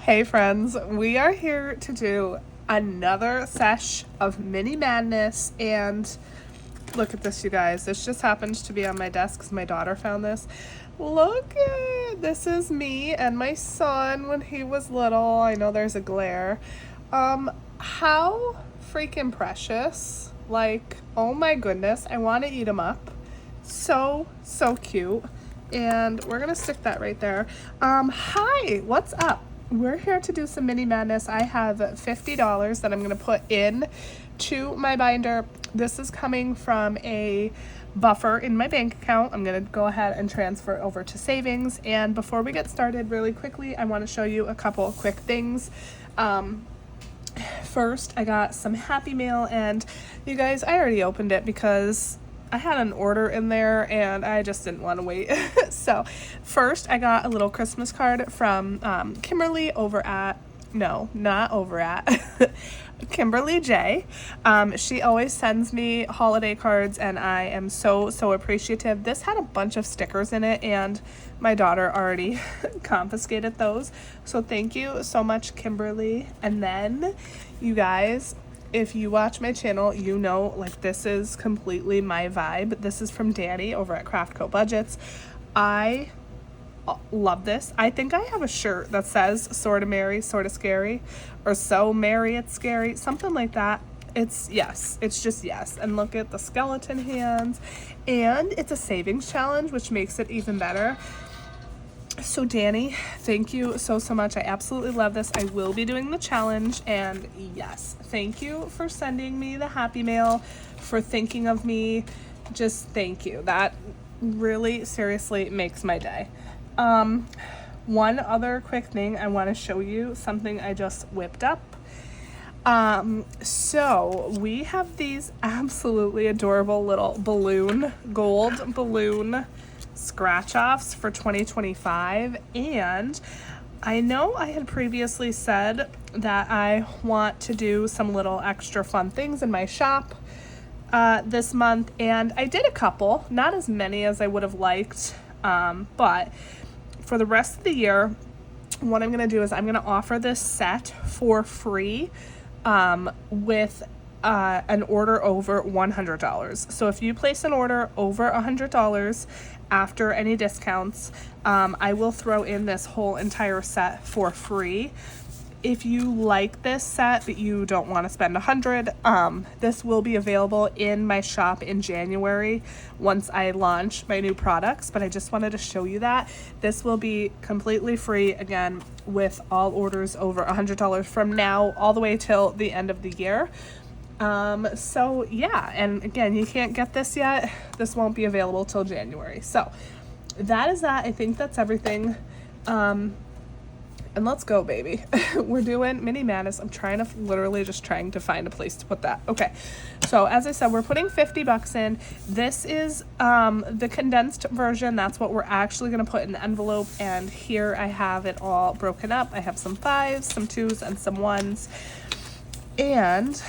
Hey friends, we are here to do another sesh of mini madness, and look at this, you guys. This just happens to be on my desk because my daughter found this. Look at this. Is me and my son when he was little. I know there's a glare. How freaking precious. Like, oh my goodness, I want to eat them up. So cute. And we're gonna stick that right there. Hi, what's up? We're here to do some mini madness. I have $50 that I'm gonna put in to my binder. This is coming from a buffer in my bank account. I'm gonna go ahead and transfer over to savings. And before we get started, really quickly, I want to show you a couple quick things. First, I got some Happy Mail, and you guys, I already opened it because I had an order in there and I just didn't want to wait. So first, I got a little Christmas card from Kimberly over at, no, not over at, Kimberly J. She always sends me holiday cards and I am so appreciative. This had a bunch of stickers in it and my daughter already confiscated those. So thank you so much, Kimberly. And then, you guys, if you watch my channel, you know, like, this is completely my vibe. This is from Danny over at Craft Co Budgets. I love this. I think I have a shirt that says sorta merry, sorta scary, or so merry it's scary, something like that. It's yes, it's just yes. And look at the skeleton hands, and it's a savings challenge, which makes it even better. So Danny, thank you so much. I absolutely love this. I will be doing the challenge, and yes, thank you for sending me the Happy Mail, for thinking of me. Just thank you. That really seriously makes my day. One other quick thing, I want to show you something I just whipped up. So we have these absolutely adorable little gold balloon scratch offs for 2025, and I know I had previously said that I want to do some little extra fun things in my shop this month, and I did a couple, not as many as I would have liked, but for the rest of the year, what I'm going to do is I'm going to offer this set for free with an order over $100. So if you place an order over $100 after any discounts, I will throw in this whole entire set for free. If you like this set but you don't want to spend $100, this will be available in my shop in January once I launch my new products, but I just wanted to show you that this will be completely free again with all orders over $100 from now all the way till the end of the year. So yeah, and again, you can't get this yet. This won't be available till January. So that is that. I think that's everything. And let's go, baby. We're doing mini madness. I'm literally just trying to find a place to put that. Okay. So as I said, we're putting $50 in. This is, the condensed version. That's what we're actually going to put in the envelope. And here I have it all broken up. I have some 5s, some 2s, and some 1s. And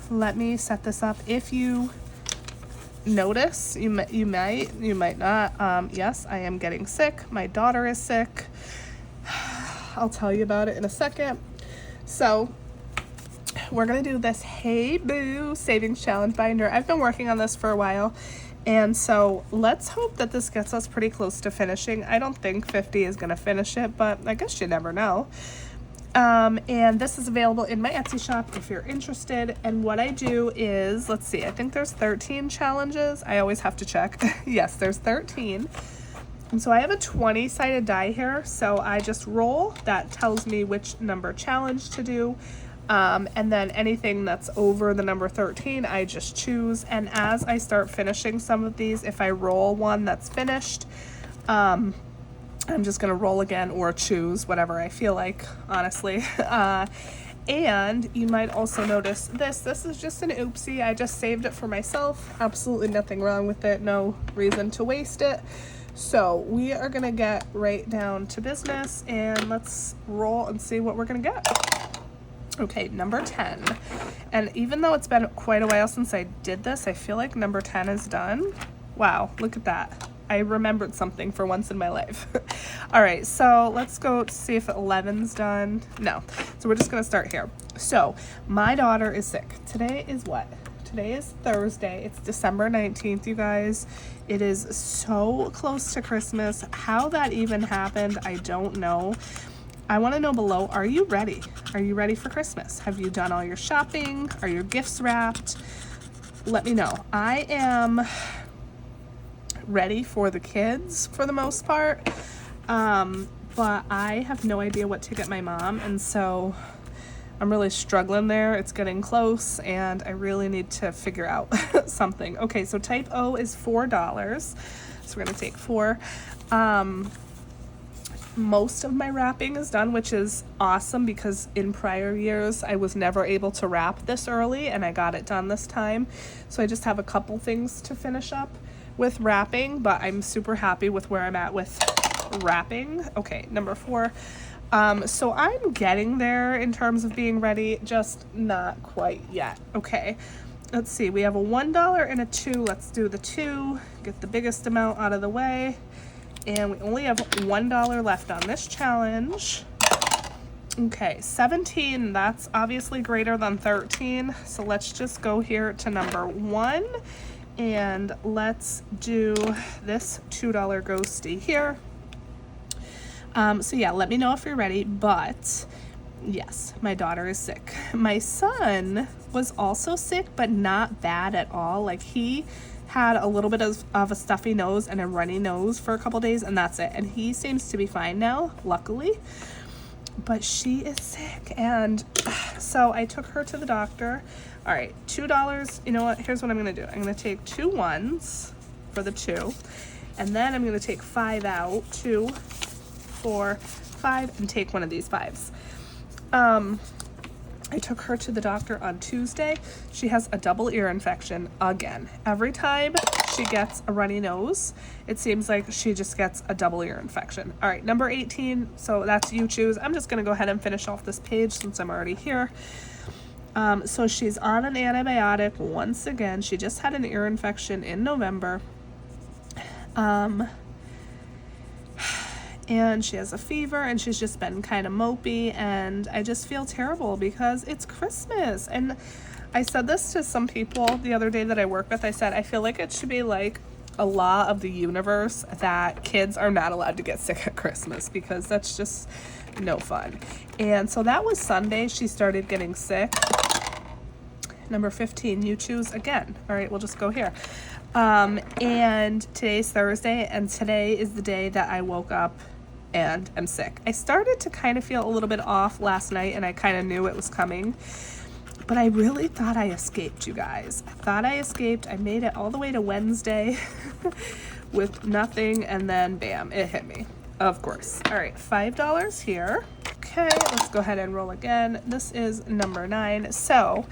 let me set this up. If you notice, you might not. Yes, I am getting sick. My daughter is sick. I'll tell you about it in a second. So we're gonna do this Hey Boo Savings Challenge binder. I've been working on this for a while, and so let's hope that this gets us pretty close to finishing. I don't think 50 is gonna finish it, but I guess you never know. And this is available in my Etsy shop if you're interested. And what I do is, let's see, I think there's 13 challenges. I always have to check. Yes, there's 13. And so I have a 20-sided die here, so I just roll. That tells me which number challenge to do. And then anything that's over the number 13, I just choose. And as I start finishing some of these, if I roll one that's finished, I'm just gonna roll again or choose whatever I feel like, honestly. And you might also notice this is just an oopsie. I just saved it for myself. Absolutely nothing wrong with it. No reason to waste it. So we are gonna get right down to business and let's roll and see what we're gonna get. Okay, number 10. And even though it's been quite a while since I did this, I feel like number 10 is done. Wow, look at that. I remembered something for once in my life. All right, so let's go see if 11's done. No, so we're just gonna start here. So my daughter is sick. Today is what? Today is Thursday. It's December 19th, you guys. It is so close to Christmas. How that even happened, I don't know. I want to know below, are you ready? Are you ready for Christmas? Have you done all your shopping? Are your gifts wrapped? Let me know. I am ready for the kids for the most part, but I have no idea what to get my mom, and so I'm really struggling there. It's getting close, and I really need to figure out something. Okay, so type O is $4, so we're gonna take 4. Most of my wrapping is done, which is awesome because in prior years I was never able to wrap this early, and I got it done this time. So I just have a couple things to finish up with wrapping, but I'm super happy with where I'm at with wrapping. Okay, number 4. So I'm getting there in terms of being ready, just not quite yet. Okay, let's see. We have a $1 and a 2. Let's do the 2, get the biggest amount out of the way. And we only have $1 left on this challenge. Okay, 17, that's obviously greater than 13. So let's just go here to number 1 and let's do this $2 ghosty here. So yeah, let me know if you're ready, but yes, my daughter is sick. My son was also sick, but not bad at all. Like, he had a little bit of a stuffy nose and a runny nose for a couple days, and that's it. And he seems to be fine now, luckily. But she is sick, and so I took her to the doctor. All right, $2. You know what? Here's what I'm gonna do. I'm gonna take 2 1s for the 2, and then I'm gonna take 5 out. 2, 4, 5, and take one of these 5s. I took her to the doctor on Tuesday. She has a double ear infection again. Every time she gets a runny nose, it seems like she just gets a double ear infection. All right, number 18, so that's you choose. I'm just gonna go ahead and finish off this page since I'm already here. So she's on an antibiotic once again. She just had an ear infection in November. And she has a fever, and she's just been kind of mopey, and I just feel terrible because it's Christmas. And I said this to some people the other day that I work with. I said, I feel like it should be like a law of the universe that kids are not allowed to get sick at Christmas, because that's just no fun. And so that was Sunday. She started getting sick. Number 15, you choose again. All right, we'll just go here. And today's Thursday, and today is the day that I woke up and am sick. I started to kind of feel a little bit off last night, and I kind of knew it was coming, but I really thought I escaped, you guys. I thought I escaped. I made it all the way to Wednesday with nothing, and then bam, it hit me, of course. All right, $5 here. Okay, let's go ahead and roll again. This is number 9. So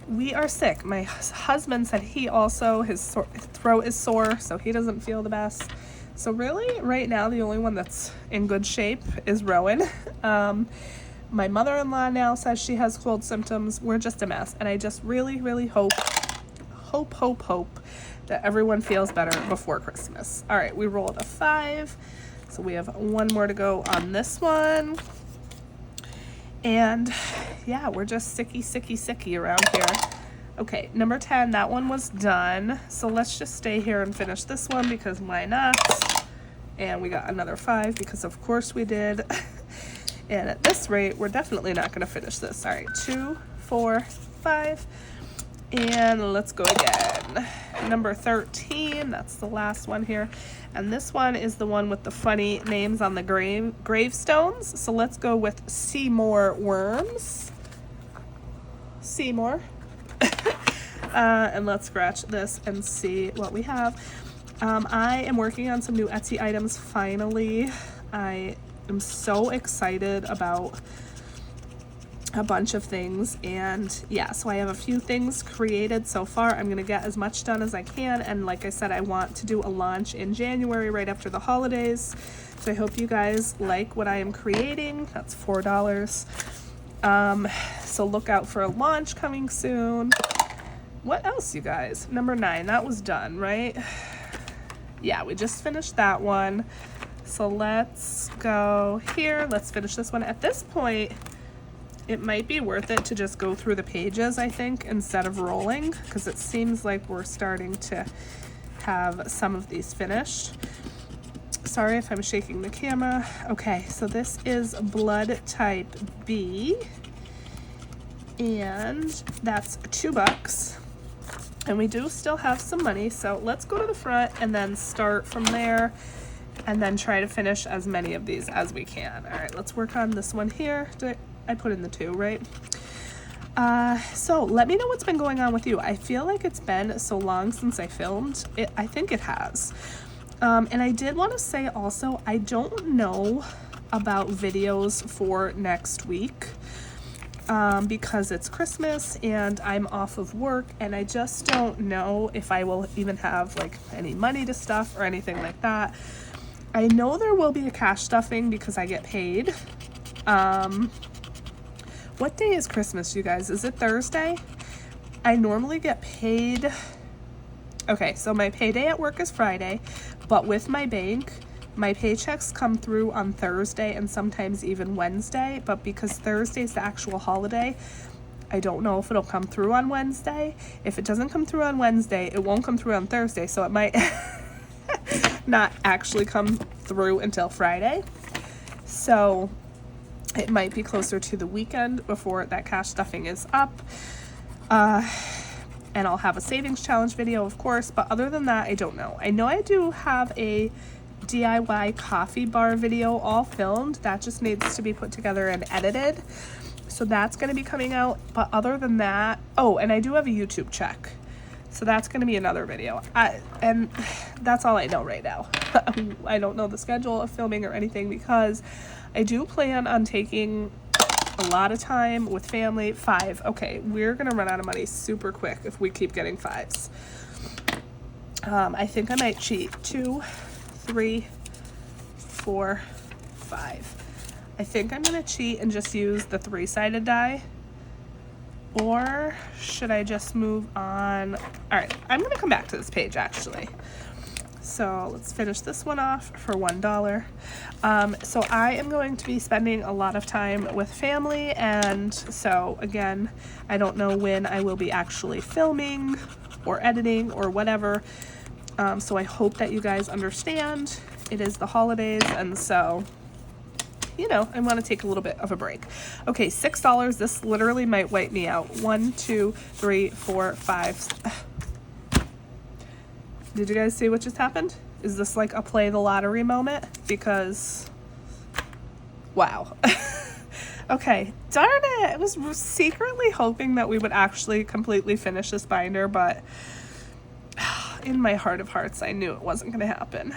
we are sick. My husband said he also, his throat is sore, so he doesn't feel the best. So really, right now, the only one that's in good shape is Rowan. My mother-in-law now says she has cold symptoms. We're just a mess. And I just really, really hope that everyone feels better before Christmas. All right, we rolled a 5. So we have 1 more to go on this one. And yeah, we're just sicky around here. Okay, number 10, that one was done. So let's just stay here and finish this one, because why not? And we got another 5 because of course we did. And at this rate, we're definitely not gonna finish this. All right, 2, 4, 5. And let's go again. Number 13, that's the last one here. And this one is the one with the funny names on the gravestones. So let's go with Seymour Worms. Seymour. And let's scratch this and see what we have. I am working on some new Etsy items finally. I am so excited about a bunch of things, and yeah, so I have a few things created so far. I'm gonna get as much done as I can, and like I said, I want to do a launch in January right after the holidays. So I hope you guys like what I am creating. That's $4. So look out for a launch coming soon. What else, you guys? Number 9, that was done, right? Yeah, we just finished that one. So let's go here. Let's finish this one. At this point, it might be worth it to just go through the pages, I think, instead of rolling, because it seems like we're starting to have some of these finished. Sorry if I'm shaking the camera. Okay, so this is blood type B, and that's $2. And we do still have some money, so let's go to the front and then start from there and then try to finish as many of these as we can. All right, let's work on this one here. I put in the 2, right? So let me know what's been going on with you. I feel like it's been so long since I filmed. I think it has. And I did want to say also, I don't know about videos for next week because it's Christmas and I'm off of work, and I just don't know if I will even have like any money to stuff or anything like that. I know there will be a cash stuffing because I get paid. What day is Christmas, you guys? Is it Thursday? I normally get paid. Okay, so my payday at work is Friday, but with my bank, my paychecks come through on Thursday and sometimes even Wednesday, but because Thursday is the actual holiday, I don't know if it'll come through on Wednesday. If it doesn't come through on Wednesday, it won't come through on Thursday, so it might not actually come through until Friday. So it might be closer to the weekend before that cash stuffing is up. And I'll have a savings challenge video, of course, but other than that, I don't know. I know I do have a DIY coffee bar video all filmed. That just needs to be put together and edited. So that's going to be coming out. But other than that, oh, and I do have a YouTube check. So that's going to be another video. And that's all I know right now. I don't know the schedule of filming or anything because I do plan on taking a lot of time with family. 5. Okay, we're going to run out of money super quick if we keep getting 5s. I think I might cheat. 2, 3, 4, 5. I think I'm going to cheat and just use the 3-sided die. Or should I just move on? All right, I'm going to come back to this page actually. So let's finish this one off for $1. So I am going to be spending a lot of time with family, and so again, I don't know when I will be actually filming or editing or whatever. So I hope that you guys understand. It is the holidays, and so you know, I want to take a little bit of a break. Okay, $6. This literally might wipe me out. 1, 2, 3, 4, 5. Did you guys see what just happened? Is this like a play the lottery moment? Because, wow. Okay, darn it. I was secretly hoping that we would actually completely finish this binder, but in my heart of hearts, I knew it wasn't going to happen.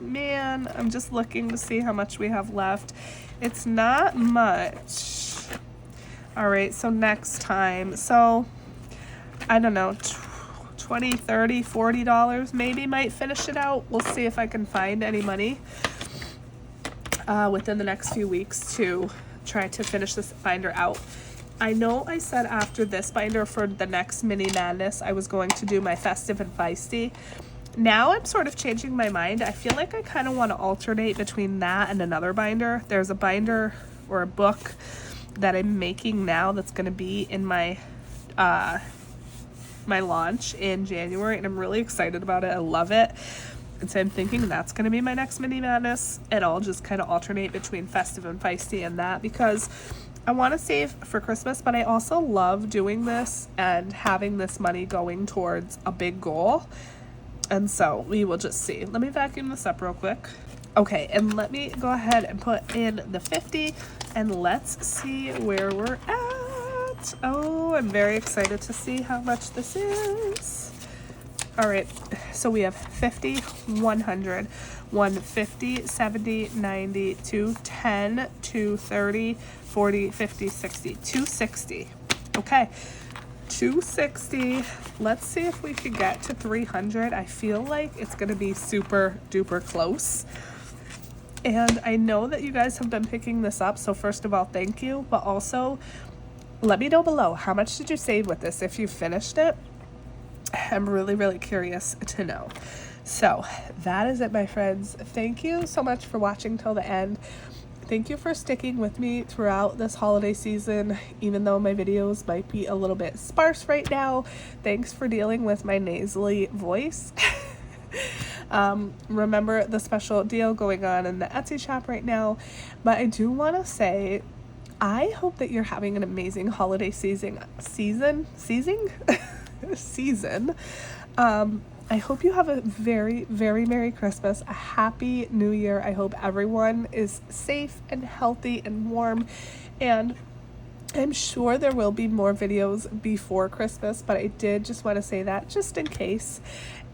Man, I'm just looking to see how much we have left. It's not much. All right, so next time. So, I don't know, $20, $30, $40 maybe might finish it out. We'll see if I can find any money within the next few weeks to try to finish this binder out. I know I said after this binder for the next mini madness, I was going to do my festive and feisty. Now I'm sort of changing my mind. I feel like I kind of want to alternate between that and another binder. There's a binder or a book that I'm making now that's going to be in my my launch in January, and I'm really excited about it. I love it. And so I'm thinking that's going to be my next mini madness, and I'll just kind of alternate between festive and feisty and that, because I want to save for Christmas, but I also love doing this and having this money going towards a big goal. And so we will just see. Let me vacuum this up real quick. Okay, and let me go ahead and put in the 50, and let's see where we're at. Oh, I'm very excited to see how much this is. All right, so we have 50, 100, 150, 70, 90, 210, 230, 40, 50, 60, 260. Okay. 260. Let's see if we could get to 300. I feel like it's going to be super duper close. And I know that you guys have been picking this up. So first of all, thank you. But also, let me know below, how much did you save with this if you finished it? I'm really, really curious to know. So that is it, my friends. Thank you so much for watching till the end. Thank you for sticking with me throughout this holiday season, even though my videos might be a little bit sparse right now. Thanks for dealing with my nasally voice. Remember the special deal going on in the Etsy shop right now. But I do want to say, I hope that you're having an amazing holiday season. I hope you have a very, very Merry Christmas, a Happy New Year. I hope everyone is safe and healthy and warm, and I'm sure there will be more videos before Christmas, but I did just want to say that just in case.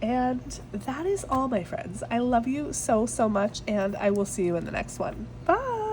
And that is all, my friends. I love you so, so much, and I will see you in the next one. Bye!